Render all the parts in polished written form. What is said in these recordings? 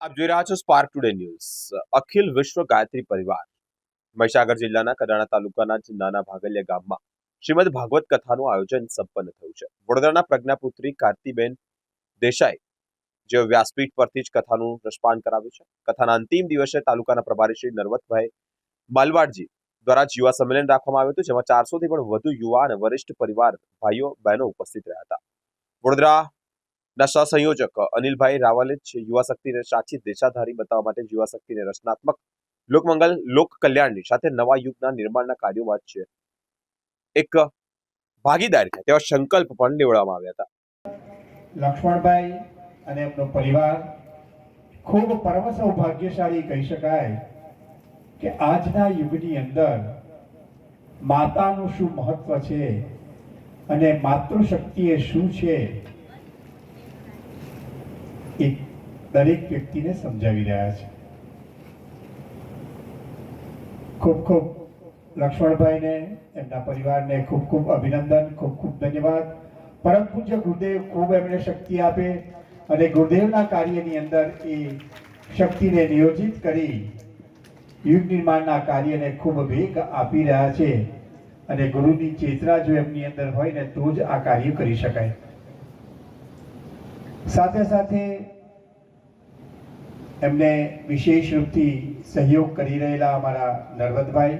આપ જોઈ રહ્યા છો સ્પાર્ક ટુડે ન્યૂઝ। અખિલ વિશ્વ ગાયત્રી પરિવાર મહીસાગર જિલ્લાના કડાણા તાલુકાના જ નાના ભાગલિયા ગામમાં શ્રીમદ ભાગવત કથાનું આયોજન સંપન્ન થયું છે। વડોદરાના પ્રજ્ઞાપુત્રી કાર્તિબેન દેસાઈ જેઓ વ્યાસપીઠ પરથી જ કથાનું રસપાન કરાવ્યું છે। કથાના અંતિમ દિવસે તાલુકાના પ્રભારી શ્રી નરવતભાઈ માલવાડજી દ્વારા જ યુવા સંમેલન રાખવામાં આવ્યું હતું, જેમાં 400 થી પણ વધુ યુવા અને વરિષ્ઠ પરિવાર ભાઈઓ બહેનો ઉપસ્થિત રહ્યા હતા। વડોદરા સહસંયોજક અનિલભાઈ રાવલે યુવા શક્તિને સાચી દિશાધારી બતાવવા માટે યુવા શક્તિને રચનાત્મક લોકમંગલ લોક કલ્યાણની સાથે નવા યુગના નિર્માણના કાર્યોમાં છે એક ભાગીદારી થાય તેવા સંકલ્પ પણ લેવડાવવામાં આવ્યા હતા। લક્ષ્મણભાઈ અને એમનો પરિવાર ખૂબ પરમ સૌભાગ્યશાળી કહી શકાય કે આજના યુગની અંદર માતાનું શું મહત્વ છે અને માતૃશક્તિ એ શું છે એ દરેક વ્યક્તિને સમજાવી રહ્યા છે। ખૂબ ખૂબ લક્ષ્મણભાઈને એમના પરિવારને ખૂબ ખૂબ અભિનંદન, ખૂબ ખૂબ ધન્યવાદ। પરમ પૂજ્ય ગુરુદેવ ખૂબ એમને શક્તિ આપે અને ગુરુદેવના કાર્યની અંદર એ શક્તિને નિયોજિત કરી યુગ નિર્માણના કાર્યને ખૂબ વેગ આપી રહ્યા છે અને ગુરુની ચેતના જો એમની અંદર હોય ને તો જ આ કાર્ય કરી શકાય। સાથે સાથે એમને વિશેષ રૂપથી સહયોગ કરી રહેલા અમારા નરવતભાઈ,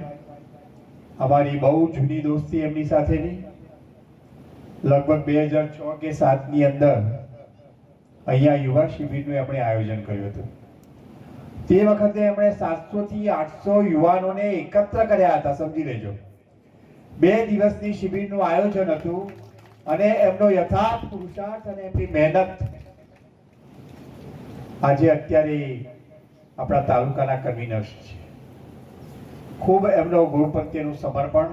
અમારી બહુ જૂની દોસ્તી એમની સાથેની, લગભગ 2006 કે 7ની અંદર અહીંયા યુવા શિબિરનું આપણે આયોજન કર્યું હતું। તે વખતે એમણે 700 થી 800 યુવાનોને એકત્ર કર્યા હતા, સમજી લેજો। 2 દિવસની શિબિરનું આયોજન હતું અને એમનો યથાર્થ પુરુષાર્થ અને એમની મહેનત આજે અત્યારે આપણા તાલુકાના કન્વીનર્સ છે। ખૂબ એમનો ગુરુ પ્રત્યેનું સમર્પણ